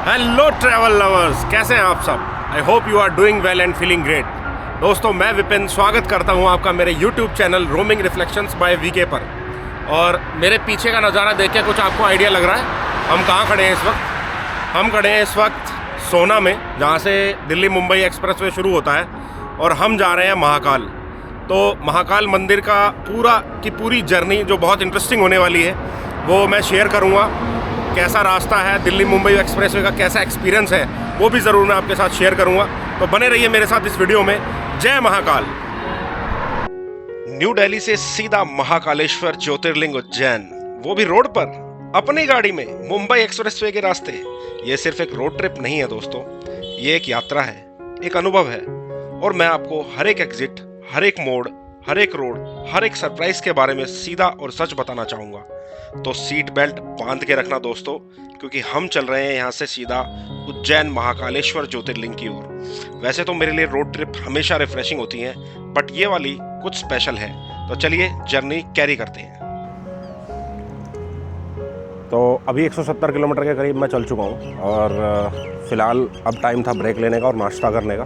Hello travel lovers, कैसे हैं आप सब। I hope you are doing well and feeling great. दोस्तों, मैं विपिन स्वागत करता हूं आपका मेरे YouTube channel roaming reflections by VK पर। और मेरे पीछे का नज़ारा देख के कुछ आपको आइडिया लग रहा है हम कहाँ खड़े हैं इस वक्त। हम खड़े हैं इस वक्त सोना में, जहाँ से दिल्ली मुंबई एक्सप्रेसवे शुरू होता है, और हम जा रहे हैं महाकाल। तो महाकाल मंदिर का पूरी जर्नी जो बहुत इंटरेस्टिंग होने वाली है वो मैं शेयर करूँगा। कैसा रास्ता है, दिल्ली मुंबई एक्सप्रेसवे का कैसा एक्सपीरियंस है, वो भी ज़रूर मैं आपके साथ शेयर करूंगा। तो बने रहिए मेरे साथ इस वीडियो में। जय महाकाल। न्यू दिल्ली से सीधा महाकालेश्वर ज्योतिर्लिंग उज्जैन, वो भी रोड पर, अपनी गाड़ी में, मुंबई एक्सप्रेसवे के रास्ते। ये सिर्फ एक रोड ट्रिप नहीं है दोस्तों, ये एक यात्रा है, एक अनुभव है। और मैं आपको हर एक एग्जिट, हर एक मोड़, हर एक रोड, हर एक सरप्राइज के बारे में सीधा और सच बताना चाहूंगा। तो सीट बेल्ट बांध के रखना दोस्तों, क्योंकि हम चल रहे हैं यहाँ से सीधा उज्जैन महाकालेश्वर ज्योतिर्लिंग की ओर। वैसे तो मेरे लिए रोड ट्रिप हमेशा रिफ्रेशिंग होती हैं, बट ये वाली कुछ स्पेशल है। तो चलिए जर्नी कैरी करते हैं। तो अभी 170 किलोमीटर के करीब मैं चल चुका हूँ, और फिलहाल अब टाइम था ब्रेक लेने का और नाश्ता करने का।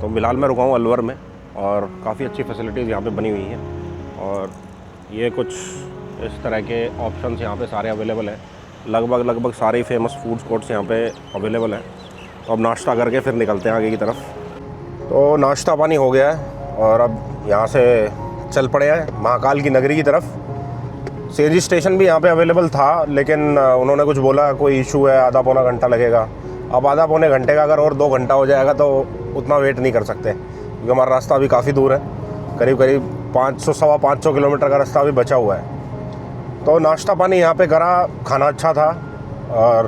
तो फिलहाल मैं रुका हूँ अलवर में, और काफ़ी अच्छी फैसिलिटीज़ यहाँ पे बनी हुई हैं, और ये कुछ इस तरह के ऑप्शंस यहाँ पे सारे अवेलेबल हैं। लगभग सारे ही फेमस फूड कोर्ट्स यहाँ पे अवेलेबल हैं। तो अब नाश्ता करके फिर निकलते हैं आगे की तरफ। तो नाश्ता पानी हो गया है, और अब यहाँ से चल पड़े हैं महाकाल की नगरी की तरफ। सीएनजी स्टेशन भी यहाँ पे अवेलेबल था, लेकिन उन्होंने कुछ बोला कोई इशू है, आधा पौना घंटा लगेगा। अब आधा पौने घंटे का अगर और 2 घंटा हो जाएगा तो उतना वेट नहीं कर सकते, क्योंकि हमारा रास्ता अभी काफ़ी दूर है। करीब 500 - 550 किलोमीटर का रास्ता अभी बचा हुआ है। तो नाश्ता पानी यहाँ पे करा, खाना अच्छा था। और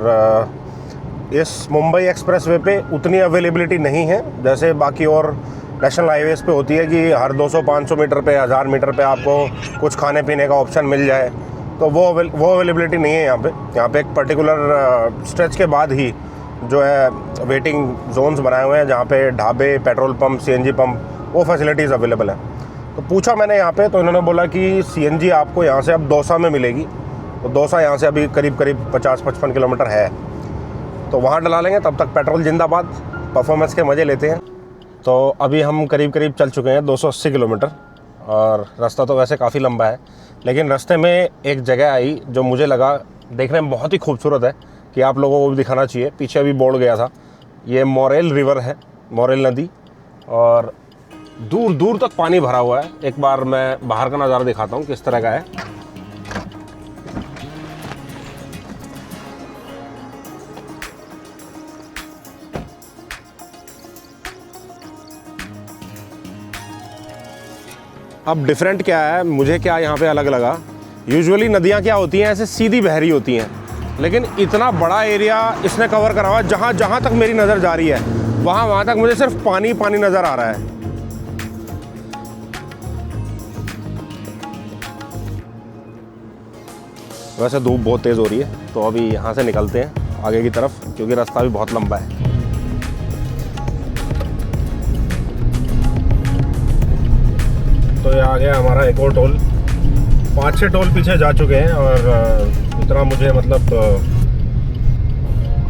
इस मुंबई एक्सप्रेसवे पे उतनी अवेलेबिलिटी नहीं है जैसे बाकी और नेशनल हाईवेज़ पे होती है, कि हर 200-500 मीटर पे, 1000 मीटर पे आपको कुछ खाने पीने का ऑप्शन मिल जाए। तो वो अवेलेबिलिटी नहीं है यहाँ पे। यहाँ पे एक पर्टिकुलर स्ट्रेच के बाद ही जो है वेटिंग जोन्स बनाए हुए हैं, जहाँ पे ढाबे, पेट्रोल पंप, सीएनजी पंप, वो फैसिलिटीज़ अवेलेबल है। तो पूछा मैंने यहाँ पे, तो इन्होंने बोला कि सीएनजी आपको यहाँ से अब दौसा में मिलेगी। तो दौसा यहाँ से अभी करीब 50-55 किलोमीटर है, तो वहाँ डला लेंगे। तब तक पेट्रोल जिंदाबाद, परफॉर्मेंस के मज़े लेते हैं। तो अभी हम करीब चल चुके हैं 280 किलोमीटर, और रास्ता तो वैसे काफ़ी लंबा है, लेकिन रास्ते में एक जगह आई जो मुझे लगा देखने में बहुत ही खूबसूरत है, कि आप लोगों को भी दिखाना चाहिए। पीछे अभी बोर्ड गया था, ये मोरेल रिवर है, मोरेल नदी, और दूर दूर तक पानी भरा हुआ है। एक बार मैं बाहर का नज़ारा दिखाता हूँ किस तरह का है। अब डिफरेंट क्या है, मुझे क्या यहाँ पे अलग लगा, यूजुअली नदियाँ क्या होती हैं, ऐसे सीधी बह रही होती हैं, लेकिन इतना बड़ा एरिया इसने कवर करा हुआ है। जहाँ तक मेरी नज़र जा रही है वहाँ तक मुझे सिर्फ पानी पानी नज़र आ रहा है। वैसे धूप बहुत तेज़ हो रही है, तो अभी यहाँ से निकलते हैं आगे की तरफ, क्योंकि रास्ता भी बहुत लंबा है। तो ये आ गया हमारा एक और टोल। 5-6 टोल पीछे जा चुके हैं, और इतना मुझे मतलब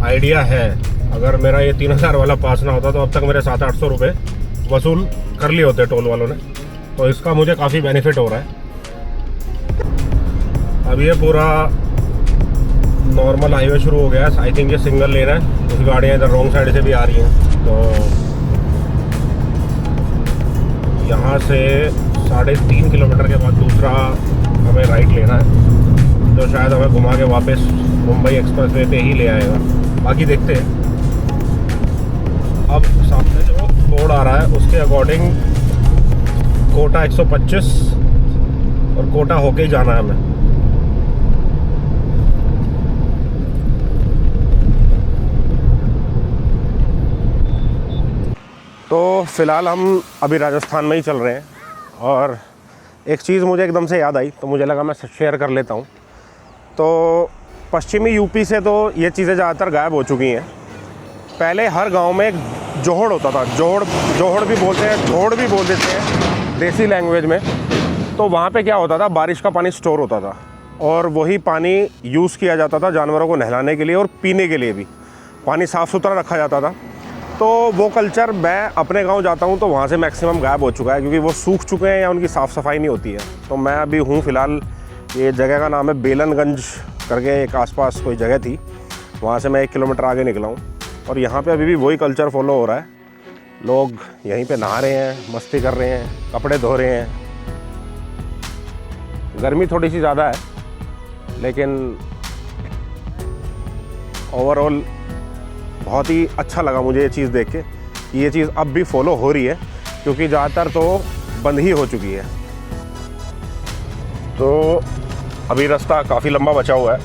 आइडिया है, अगर मेरा ये 3000 वाला पास ना होता तो अब तक मेरे 700-800 रुपये वसूल कर लिए होते टोल वालों ने। तो इसका मुझे काफ़ी बेनिफिट हो रहा है। अब ये पूरा नॉर्मल हाईवे शुरू हो गया है। आई थिंक ये सिंगल लेन है, कुछ गाड़ियाँ इधर रॉन्ग साइड से भी आ रही हैं। तो यहाँ से 3.5 किलोमीटर के बाद दूसरा हमें राइट लेना है, जो शायद हमें घुमा के वापस मुंबई एक्सप्रेसवे पे ही ले आएगा। बाकी देखते हैं। अब सामने जो बोर्ड आ रहा है उसके अकॉर्डिंग कोटा 125, और कोटा होके ही जाना है हमें। तो फ़िलहाल हम अभी राजस्थान में ही चल रहे हैं, और एक चीज़ मुझे एकदम से याद आई, तो मुझे लगा मैं शेयर कर लेता हूँ। तो पश्चिमी यूपी से तो ये चीज़ें ज़्यादातर गायब हो चुकी हैं। पहले हर गांव में एक जोहड़ होता था, जोहड़ भी बोलते हैं, जोहड़ भी बोल देते हैं देसी लैंग्वेज में। तो वहाँ पे क्या होता था, बारिश का पानी स्टोर होता था, और वही पानी यूज़ किया जाता था जानवरों को नहलाने के लिए और पीने के लिए भी। पानी साफ़ सुथरा रखा जाता था। तो वो कल्चर मैं अपने गांव जाता हूं तो वहां से मैक्सिमम गायब हो चुका है, क्योंकि वो सूख चुके हैं या उनकी साफ़ सफाई नहीं होती है। तो मैं अभी हूं फ़िलहाल, ये जगह का नाम है बेलनगंज करके, एक आसपास कोई जगह थी, वहाँ से मैं 1 किलोमीटर आगे निकला हूँ। और यहाँ पे अभी भी वही कल्चर फॉलो हो रहा है। लोग यहीं पे नहा रहे हैं, मस्ती कर रहे हैं, कपड़े धो रहे हैं। गर्मी थोड़ी सी ज़्यादा है, लेकिन ओवरऑल बहुत ही अच्छा लगा मुझे ये चीज़ देख के कि ये चीज़ अब भी फॉलो हो रही है, क्योंकि ज़्यादातर तो बंद ही हो चुकी है। तो अभी रास्ता काफ़ी लंबा बचा हुआ है,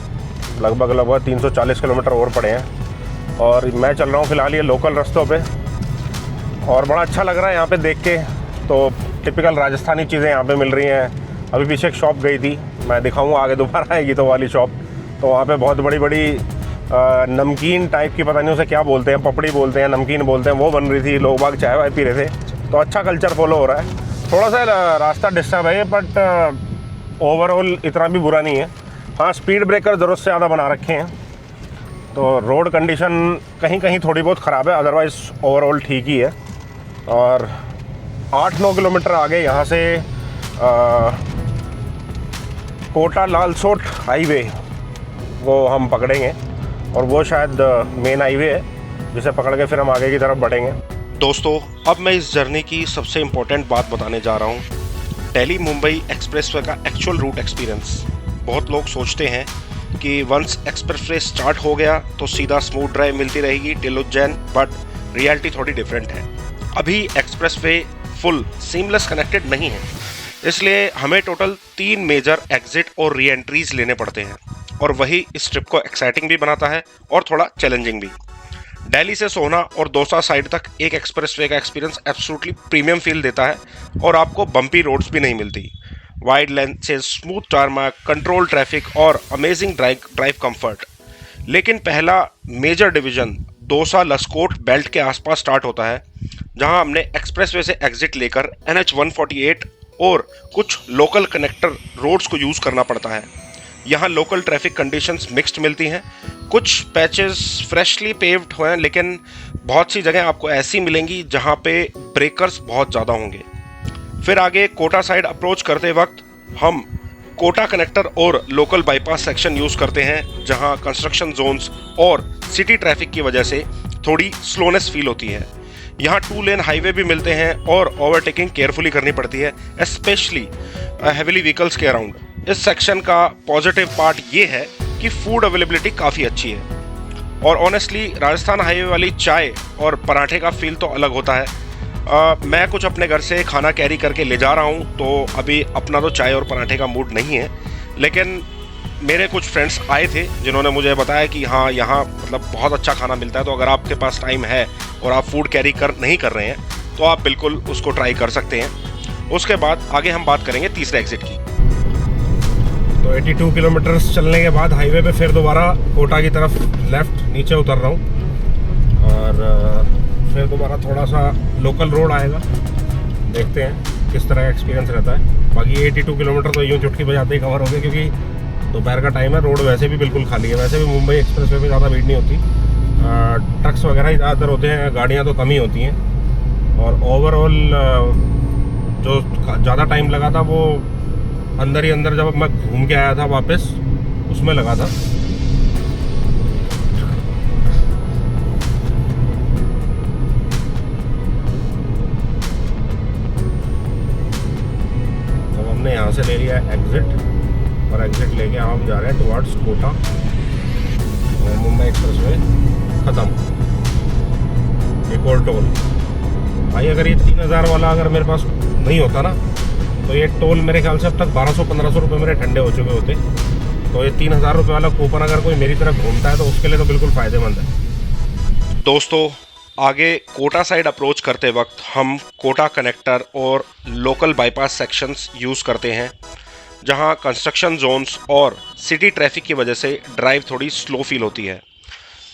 लगभग 340 किलोमीटर और पड़े हैं, और मैं चल रहा हूँ फ़िलहाल ये लोकल रास्तों पे, और बड़ा अच्छा लग रहा है यहाँ पे देख के। तो टिपिकल राजस्थानी चीज़ें यहाँ पे मिल रही हैं। अभी पीछे एक शॉप गई थी, मैं दिखाऊंगा आगे दोबारा आएगी तो वाली शॉप। तो वहाँ पे बहुत बड़ी बड़ी नमकीन टाइप की, पता नहीं उसे क्या बोलते हैं, पपड़ी बोलते हैं, नमकीन बोलते हैं, वो बन रही थी। लोग बाग चाय वाय पी रहे थे। तो अच्छा कल्चर फॉलो हो रहा है। थोड़ा सा रास्ता डिस्टर्ब है, बट ओवरऑल इतना भी बुरा नहीं है। हाँ, स्पीड ब्रेकर ज़रूरत से ज़्यादा बना रखे हैं, तो रोड कंडीशन कहीं कहीं थोड़ी बहुत ख़राब है, अदरवाइज़ ओवरऑल ठीक ही है। और 8-9 किलोमीटर आगे यहाँ से कोटा लालसोट हाईवे वो हम पकड़ेंगे, और वो शायद मेन हाईवे है जिसे पकड़ के फिर हम आगे की तरफ बढ़ेंगे। दोस्तों, अब मैं इस जर्नी की सबसे इम्पोर्टेंट बात बताने जा रहा हूँ, दिल्ली मुंबई एक्सप्रेसवे का एक्चुअल रूट एक्सपीरियंस। बहुत लोग सोचते हैं कि वंस एक्सप्रेसवे स्टार्ट हो गया तो सीधा स्मूथ ड्राइव मिलती रहेगी टिल उज्जैन, बट रियलिटी थोड़ी डिफरेंट है। अभी एक्सप्रेसवे फुल सीमलेस कनेक्टेड नहीं है, इसलिए हमें टोटल 3 मेजर एग्जिट और री एंट्रीज लेने पड़ते हैं, और वही इस ट्रिप को एक्साइटिंग भी बनाता है और थोड़ा चैलेंजिंग भी। दिल्ली से सोहना और दौसा साइड तक एक एक्सप्रेसवे का एक्सपीरियंस एब्सोल्युटली प्रीमियम फील देता है, और आपको बम्पी रोड्स भी नहीं मिलती। वाइड लेंथ से स्मूथ टारमैक, कंट्रोल ट्रैफिक और अमेजिंग ड्राइव कंफर्ट। लेकिन पहला मेजर डिवीजन दौसा लस्कोट बेल्ट के आसपास स्टार्ट होता है, जहां हमने एक्सप्रेसवे से एग्जिट लेकर NH 148 और कुछ लोकल कनेक्टर रोड्स को यूज़ करना पड़ता है। यहाँ लोकल ट्रैफिक कंडीशंस मिक्स्ड मिलती हैं, कुछ पैचेस फ्रेशली पेव्ड हुए हैं, लेकिन बहुत सी जगह आपको ऐसी मिलेंगी जहाँ पे ब्रेकर्स बहुत ज़्यादा होंगे। फिर आगे कोटा साइड अप्रोच करते वक्त हम कोटा कनेक्टर और लोकल बाईपास सेक्शन यूज़ करते हैं, जहाँ कंस्ट्रक्शन जोन्स और सिटी ट्रैफिक की वजह से थोड़ी स्लोनेस फील होती है। यहाँ 2 लेन हाईवे भी मिलते हैं और ओवरटेकिंग केयरफुली करनी पड़ती है, स्पेशली हेवीली व्हीकल्स के अराउंड। इस सेक्शन का पॉजिटिव पार्ट ये है कि फूड अवेलेबिलिटी काफ़ी अच्छी है, और ऑनेस्टली राजस्थान हाईवे वाली चाय और पराठे का फील तो अलग होता है। मैं कुछ अपने घर से खाना कैरी करके ले जा रहा हूँ, तो अभी अपना तो चाय और पराठे का मूड नहीं है, लेकिन मेरे कुछ फ्रेंड्स आए थे जिन्होंने मुझे बताया कि हाँ, यहाँ मतलब बहुत अच्छा खाना मिलता है। तो अगर आपके पास टाइम है और आप फूड कैरी नहीं कर रहे हैं तो आप बिल्कुल उसको ट्राई कर सकते हैं। उसके बाद आगे हम बात करेंगे तीसरे एग्जिट की। तो 82 किलोमीटर चलने के बाद हाईवे पे फिर दोबारा कोटा की तरफ लेफ्ट नीचे उतर रहा हूँ, और फिर दोबारा थोड़ा सा लोकल रोड आएगा, देखते हैं किस तरह का एक्सपीरियंस रहता है। बाकी 82 किलोमीटर तो यूँ चुटकी बजाते ही कवर हो गए, क्योंकि दोपहर का टाइम है, रोड वैसे भी बिल्कुल खाली है। वैसे भी मुंबई एक्सप्रेसवे में ज़्यादा भीड़ नहीं होती, ट्रक्स वगैरह ही ज़्यादातर होते हैं, गाड़ियाँ तो कम ही होती हैं। और ओवरऑल जो ज़्यादा टाइम लगा था वो अंदर ही अंदर जब मैं घूम के आया था वापस, उसमें लगा था। तो हमने यहाँ से ले लिया एग्जिट, और एग्जिट लेके हम जा रहे हैं टुवर्ड्स कोटा, और मुंबई एक्सप्रेसवे ख़त्म। एक और टोल भाई, अगर ये 3000 वाला अगर मेरे पास नहीं होता ना, तो ये टोल मेरे ख्याल से अब तक 1200-1500 रुपये मेरे ठंडे हो चुके होते। तो ये 3000 रुपये वाला कूपन अगर कोई मेरी तरफ घूमता है तो उसके लिए तो बिल्कुल फ़ायदेमंद है। दोस्तों, आगे कोटा साइड अप्रोच करते वक्त हम कोटा कनेक्टर और लोकल बाईपास सेक्शंस यूज़ करते हैं, जहां कंस्ट्रक्शन जोन्स और सिटी ट्रैफिक की वजह से ड्राइव थोड़ी स्लो फील होती है।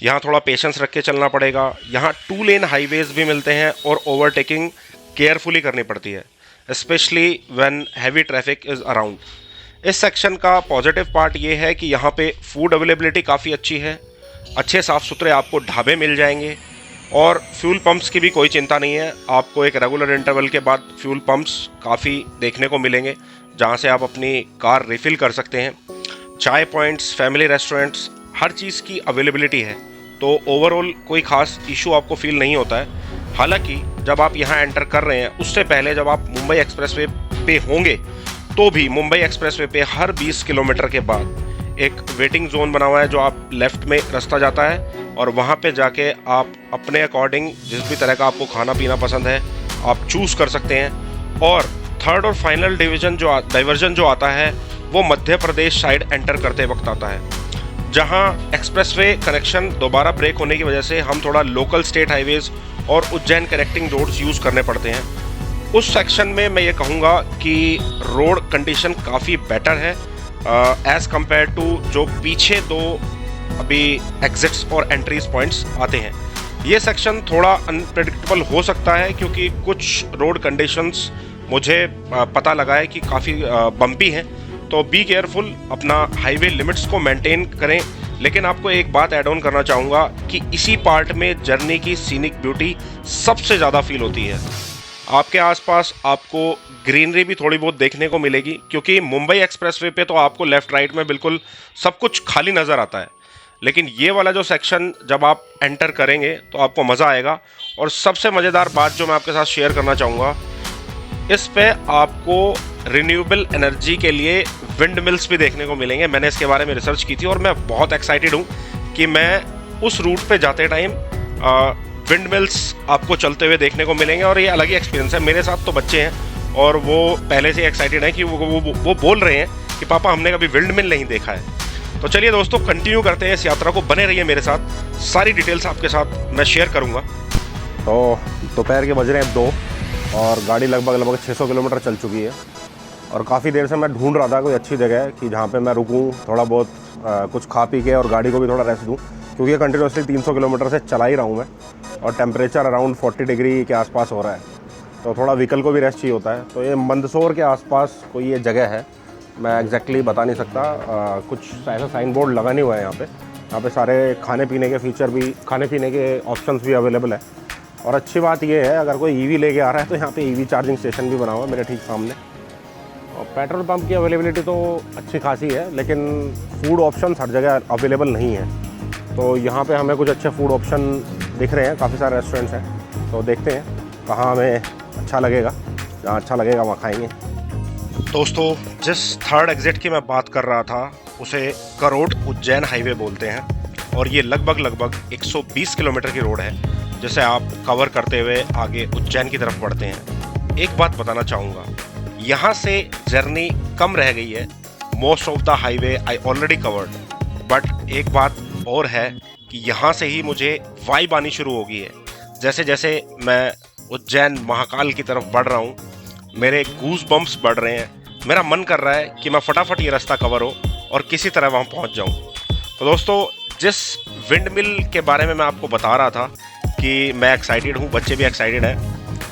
यहाँ थोड़ा पेशेंस रख के चलना पड़ेगा। यहाँ 2 लेन हाईवेज भी मिलते हैं और ओवरटेकिंग केयरफुली करनी पड़ती है, specially when heavy traffic is around. इस सेक्शन का पॉजिटिव पार्ट ये है कि यहाँ पे फूड अवेलेबिलिटी काफ़ी अच्छी है, अच्छे साफ़ सुथरे आपको ढाबे मिल जाएंगे और फ्यूल पंप्स की भी कोई चिंता नहीं है। आपको एक रेगुलर इंटरवल के बाद फ्यूल पंप्स काफ़ी देखने को मिलेंगे जहाँ से आप अपनी कार रिफ़िल कर सकते हैं। चाय पॉइंट्स, फैमिली रेस्टोरेंट्स, हर चीज़ की अवेलेबिलिटी है, तो ओवरऑल कोई ख़ास इशू आपको फील नहीं होता है। हालांकि जब आप यहाँ एंटर कर रहे हैं उससे पहले जब आप मुंबई एक्सप्रेसवे पे होंगे तो भी मुंबई एक्सप्रेसवे पे हर 20 किलोमीटर के बाद एक वेटिंग जोन बना हुआ है जो आप लेफ़्ट में रास्ता जाता है और वहाँ पे जाके आप अपने अकॉर्डिंग जिस भी तरह का आपको खाना पीना पसंद है आप चूज़ कर सकते हैं। और थर्ड और फाइनल डाइवर्जन जो आता है वो मध्य प्रदेश साइड एंटर करते वक्त आता है, जहां एक्सप्रेसवे कनेक्शन दोबारा ब्रेक होने की वजह से हम थोड़ा लोकल स्टेट हाईवेज और उज्जैन कनेक्टिंग रोड्स यूज़ करने पड़ते हैं। उस सेक्शन में मैं ये कहूँगा कि रोड कंडीशन काफ़ी बेटर है एज़ कम्पेयर टू जो पीछे दो अभी एग्जिट्स और एंट्रीज पॉइंट्स आते हैं। ये सेक्शन थोड़ा अनप्रेडिक्टेबल हो सकता है क्योंकि कुछ रोड कंडीशंस मुझे पता लगा है कि काफ़ी बम्पी हैं, तो बी केयरफुल, अपना हाईवे लिमिट्स को मेंटेन करें। लेकिन आपको एक बात ऐड ऑन करना चाहूँगा कि इसी पार्ट में जर्नी की सीनिक ब्यूटी सबसे ज़्यादा फील होती है। आपके आसपास आपको ग्रीनरी भी थोड़ी बहुत देखने को मिलेगी क्योंकि मुंबई एक्सप्रेसवे पे तो आपको लेफ़्ट राइट में बिल्कुल सब कुछ खाली नज़र आता है, लेकिन ये वाला जो सेक्शन जब आप एंटर करेंगे तो आपको मज़ा आएगा। और सबसे मज़ेदार बात जो मैं आपके साथ शेयर करना चाहूँगा, इस पे आपको रिन्यूएबल एनर्जी के लिए विंड मिल्स भी देखने को मिलेंगे। मैंने इसके बारे में रिसर्च की थी और मैं बहुत एक्साइटेड हूँ कि मैं उस रूट पे जाते टाइम विंड मिल्स आपको चलते हुए देखने को मिलेंगे और ये अलग ही एक्सपीरियंस है। मेरे साथ तो बच्चे हैं और वो पहले से एक्साइटेड हैं कि वो बोल रहे हैं कि पापा हमने कभी विंड मिल नहीं देखा है। तो चलिए दोस्तों, कंटिन्यू करते हैं इस यात्रा को, बने रहिए मेरे साथ, सारी डिटेल्स आपके साथ मैं शेयर करूँगा। तो दोपहर के बज रहे हैं 2 और गाड़ी लगभग 600 किलोमीटर चल चुकी है और काफ़ी देर से मैं ढूंढ रहा था कोई अच्छी जगह कि जहाँ पे मैं रुकूँ, थोड़ा बहुत कुछ खा पी के और गाड़ी को भी थोड़ा रेस्ट दूँ, क्योंकि ये कंटिन्यूसली 300 किलोमीटर से चला ही रहा हूँ मैं और टेम्परेचर अराउंड 40 डिग्री के आसपास हो रहा है, तो थोड़ा व्हीकल को भी रेस्ट चाहिए होता है। तो ये मंदसौर के आसपास कोई ये जगह है, मैं एग्जैक्टली बता नहीं सकता। कुछ ऐसा साइन बोर्ड लगा नहीं हुआ है यहाँ पे सारे खाने पीने के फीचर भी, खाने पीने के ऑप्शंस भी अवेलेबल है। और अच्छी बात ये है, अगर कोई ईवी लेके आ रहा है तो यहाँ पे ईवी चार्जिंग स्टेशन भी बना हुआ है मेरे ठीक सामने। और पेट्रोल पंप की अवेलेबिलिटी तो अच्छी खासी है, लेकिन फूड ऑप्शन हर जगह अवेलेबल नहीं है। तो यहाँ पे हमें कुछ अच्छे फूड ऑप्शन दिख रहे हैं, काफ़ी सारे रेस्टोरेंट्स हैं, तो देखते हैं कहाँ हमें अच्छा लगेगा, जहाँ अच्छा लगेगा वहाँ खाएँगे। दोस्तों, जिस थर्ड एग्जिट की मैं बात कर रहा था उसे करोड उज्जैन हाईवे बोलते हैं और ये लगभग 120 किलोमीटर की रोड है जिसे आप कवर करते हुए आगे उज्जैन की तरफ बढ़ते हैं। एक बात बताना चाहूँगा, यहाँ से जर्नी कम रह गई है, most of the highway I already covered, but एक बात और है कि यहाँ से ही मुझे वाइब आनी शुरू हो गई है। जैसे जैसे मैं उज्जैन महाकाल की तरफ बढ़ रहा हूँ, मेरे गूज बम्प्स बढ़ रहे हैं, मेरा मन कर रहा है कि मैं फटाफट ये रास्ता कवर हो और किसी तरह वहाँ पहुँच जाऊँ। तो दोस्तों, जिस विंड मिल के बारे में मैं आपको बता रहा था कि मैं एक्साइटेड हूँ, बच्चे भी एक्साइटेड हैं,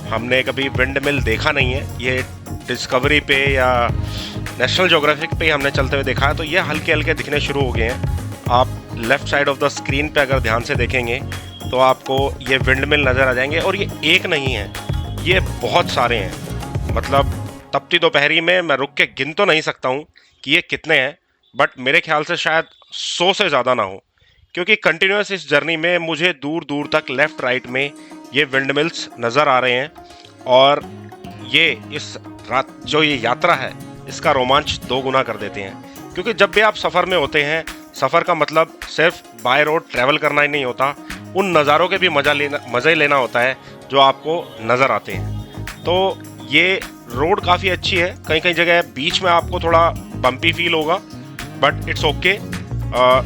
हमने कभी विंड मिल देखा नहीं है, ये डिस्कवरी पे या नेशनल ज्योग्राफिक पे हमने चलते हुए देखा है, तो ये हल्के हल्के दिखने शुरू हो गए हैं। आप left side of the screen पे अगर ध्यान से देखेंगे तो आपको ये विंड मिल नज़र आ जाएंगे और ये एक नहीं है, ये बहुत सारे हैं। मतलब तपती दोपहरी में मैं रुक के गिन तो नहीं सकता हूँ कि ये कितने हैं, बट मेरे ख्याल से शायद 100 से ज़्यादा ना हो, क्योंकि कंटिन्यूस इस जर्नी में मुझे दूर दूर तक लेफ़्ट राइट में ये विंड मिल्स नज़र आ रहे हैं। और ये इस रात जो ये यात्रा है इसका रोमांच 2 गुना कर देते हैं, क्योंकि जब भी आप सफ़र में होते हैं, सफ़र का मतलब सिर्फ बाय रोड ट्रैवल करना ही नहीं होता, उन नज़ारों के भी मज़ा लेना होता है जो आपको नज़र आते हैं। तो ये रोड काफ़ी अच्छी है, कहीं कहीं जगह बीच में आपको थोड़ा बम्पी फील होगा, बट इट्स ओके।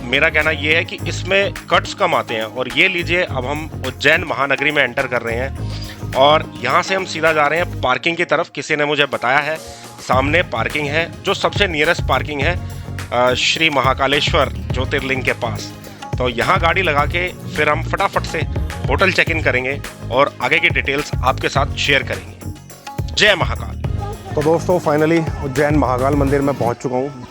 मेरा कहना ये है कि इसमें कट्स कम आते हैं। और ये लीजिए, अब हम उज्जैन महानगरी में एंटर कर रहे हैं और यहाँ से हम सीधा जा रहे हैं पार्किंग की तरफ। किसी ने मुझे बताया है सामने पार्किंग है, जो सबसे नियरेस्ट पार्किंग है श्री महाकालेश्वर ज्योतिर्लिंग के पास। तो यहाँ गाड़ी लगा के फिर हम फटाफट से होटल चेक इन करेंगे और आगे की डिटेल्स आपके साथ शेयर करेंगे। जय महाकाल। तो दोस्तों, फाइनली उज्जैन महाकाल मंदिर में पहुँच चुका हूँ।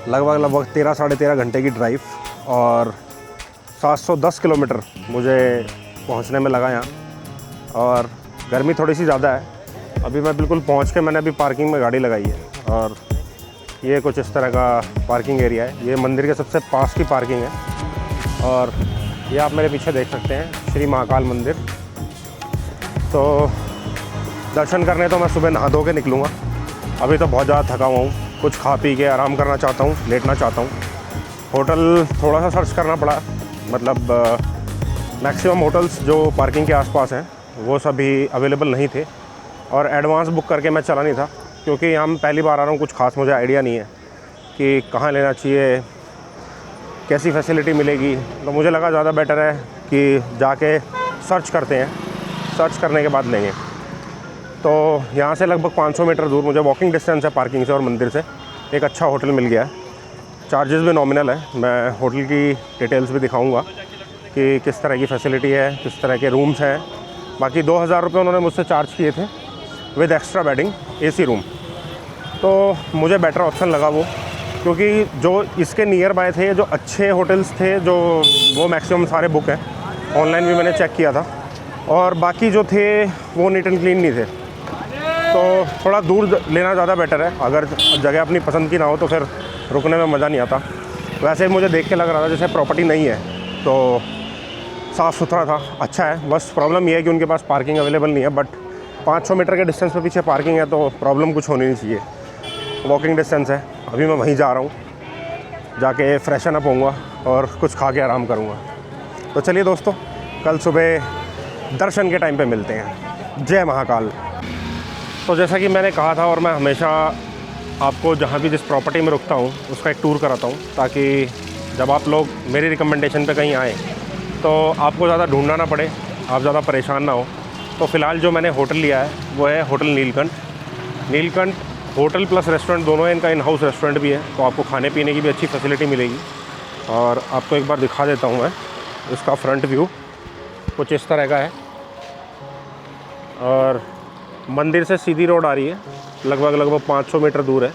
लगभग 13 साढ़े 13 घंटे की ड्राइव और 710 किलोमीटर मुझे पहुंचने में लगा यहाँ, और गर्मी थोड़ी सी ज़्यादा है। अभी मैं बिल्कुल पहुंच के मैंने अभी पार्किंग में गाड़ी लगाई है, और ये कुछ इस तरह का पार्किंग एरिया है। ये मंदिर के सबसे पास की पार्किंग है, और ये आप मेरे पीछे देख सकते हैं श्री महाकाल मंदिर। तो दर्शन करने तो मैं सुबह नहा धो के निकलूँगा। अभी तो बहुत ज़्यादा थका हुआ हूँ, कुछ खा पी के आराम करना चाहता हूँ, लेटना चाहता हूँ। होटल थोड़ा सा सर्च करना पड़ा, मतलब मैक्सिमम होटल्स जो पार्किंग के आसपास हैं वो सभी अवेलेबल नहीं थे, और एडवांस बुक करके मैं चला नहीं था, क्योंकि यहाँ मैं पहली बार आ रहा हूँ। कुछ खास मुझे आइडिया नहीं है कि कहाँ लेना चाहिए, कैसी फैसिलिटी मिलेगी। तो मुझे लगा ज़्यादा बेटर है कि जाके सर्च करते हैं, सर्च करने के बाद लेंगे। तो यहाँ से लगभग 500 मीटर दूर मुझे वॉकिंग डिस्टेंस है पार्किंग से और मंदिर से, एक अच्छा होटल मिल गया है। चार्जेस भी नॉमिनल है। मैं होटल की डिटेल्स भी दिखाऊंगा कि किस तरह की फैसिलिटी है, किस तरह के रूम्स हैं। बाकी 2000 रुपये उन्होंने मुझसे चार्ज किए थे with extra bedding, AC room. तो मुझे बेटर ऑप्शन लगा वो, क्योंकि जो इसके नियर बाय थे, जो अच्छे होटल्स थे, जो वो मैक्सिमम सारे बुक हैं। ऑनलाइन भी मैंने चेक किया था, और बाकी जो थे वो नीट एंड क्लीन नहीं थे। तो थोड़ा दूर लेना ज़्यादा बेटर है। अगर जगह अपनी पसंद की ना हो तो फिर रुकने में मज़ा नहीं आता। वैसे मुझे देख के लग रहा था जैसे प्रॉपर्टी नहीं है, तो साफ़ सुथरा था, अच्छा है। बस प्रॉब्लम ये है कि उनके पास पार्किंग अवेलेबल नहीं है, बट 500 मीटर के डिस्टेंस पे पीछे पार्किंग है, तो प्रॉब्लम कुछ होनी नहीं चाहिए। वॉकिंग डिस्टेंस है। अभी मैं वहीं जा रहा हूँ, जाके फ्रेशन अप होऊंगा और कुछ खा के आराम करूँगा। तो चलिए दोस्तों, कल सुबह दर्शन के टाइम पे मिलते हैं। जय महाकाल। तो जैसा कि मैंने कहा था, और मैं हमेशा आपको जहाँ भी जिस प्रॉपर्टी में रुकता हूँ उसका एक टूर कराता हूँ, ताकि जब आप लोग मेरी रिकमेंडेशन पे कहीं आएँ तो आपको ज़्यादा ढूंढना ना पड़े, आप ज़्यादा परेशान ना हो। तो फ़िलहाल जो मैंने होटल लिया है वो है hotel Neelkanth hotel plus restaurant दोनों है। इनका इन हाउस रेस्टोरेंट भी है, तो आपको खाने पीने की भी अच्छी फैसिलिटी मिलेगी। और आपको एक बार दिखा देता हूँ मैं इसका फ्रंट व्यू, कुछ इस तरह का है। और मंदिर से सीधी रोड आ रही है, लगभग 500 मीटर दूर है,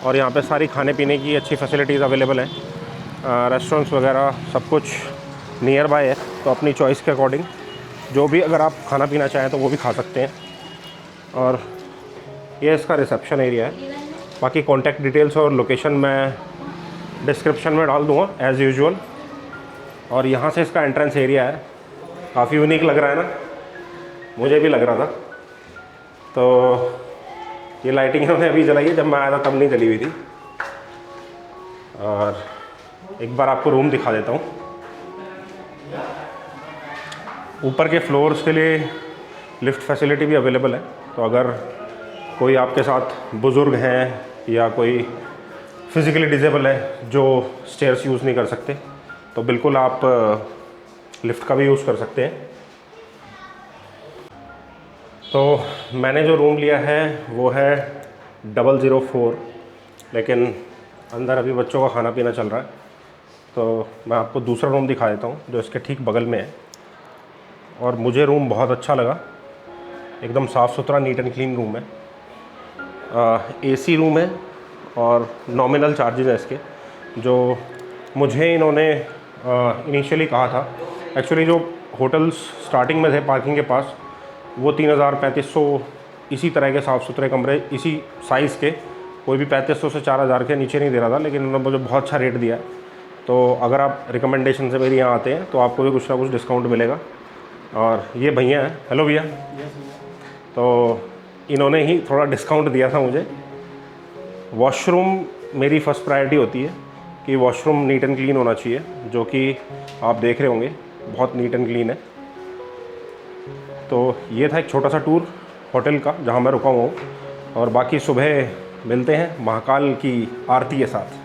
और यहाँ पे सारी खाने पीने की अच्छी फैसिलिटीज़ अवेलेबल हैं। रेस्टोरेंट्स वगैरह सब कुछ नियर बाय है, तो अपनी चॉइस के अकॉर्डिंग जो भी अगर आप खाना पीना चाहें तो वो भी खा सकते हैं। और ये इसका रिसेप्शन एरिया है। बाकी कॉन्टैक्ट डिटेल्स और लोकेशन मैं डिस्क्रिप्शन में डाल दूँगा एज़ यूजुअल। और यहाँ से इसका एंट्रेंस एरिया है, काफ़ी यूनिक लग रहा है ना, मुझे भी लग रहा था। तो ये लाइटिंग इन्होंने अभी जलाई है, जब मैं आया था तब नहीं जली हुई थी। और एक बार आपको रूम दिखा देता हूँ। ऊपर के फ्लोर्स के लिए लिफ्ट फैसिलिटी भी अवेलेबल है, तो अगर कोई आपके साथ बुज़ुर्ग हैं या कोई फिज़िकली डिसेबल है जो स्टेयर्स यूज़ नहीं कर सकते, तो बिल्कुल आप लिफ्ट का भी यूज़ कर सकते हैं। तो मैंने जो रूम लिया है वो है 004, लेकिन अंदर अभी बच्चों का खाना पीना चल रहा है, तो मैं आपको दूसरा रूम दिखा देता हूँ जो इसके ठीक बगल में है। और मुझे रूम बहुत अच्छा लगा, एकदम साफ़ सुथरा नीट एंड क्लीन रूम है। AC रूम है, और नॉमिनल चार्जेस हैं इसके, जो मुझे इन्होंने इनिशियली कहा था। एक्चुअली जो होटल्स स्टार्टिंग में थे पार्किंग के पास, वो 3000-3500 इसी तरह के साफ़ सुथरे कमरे इसी साइज़ के, कोई भी 3500 से 4000 के नीचे नहीं दे रहा था, लेकिन उन्होंने मुझे बहुत अच्छा रेट दिया। तो अगर आप रिकमेंडेशन से मेरे यहाँ आते हैं तो आपको भी कुछ ना कुछ डिस्काउंट मिलेगा। और ये भैया हैं, हेलो भैया, तो इन्होंने ही थोड़ा डिस्काउंट दिया था मुझे। वॉशरूम मेरी फ़र्स्ट प्रायोरिटी होती है कि वॉशरूम नीट एंड क्लीन होना चाहिए, जो कि आप देख रहे होंगे बहुत नीट एंड क्लीन है। तो ये था एक छोटा सा टूर होटल का जहाँ मैं रुका हुआ हूँ, और बाकी सुबह मिलते हैं महाकाल की आरती के साथ।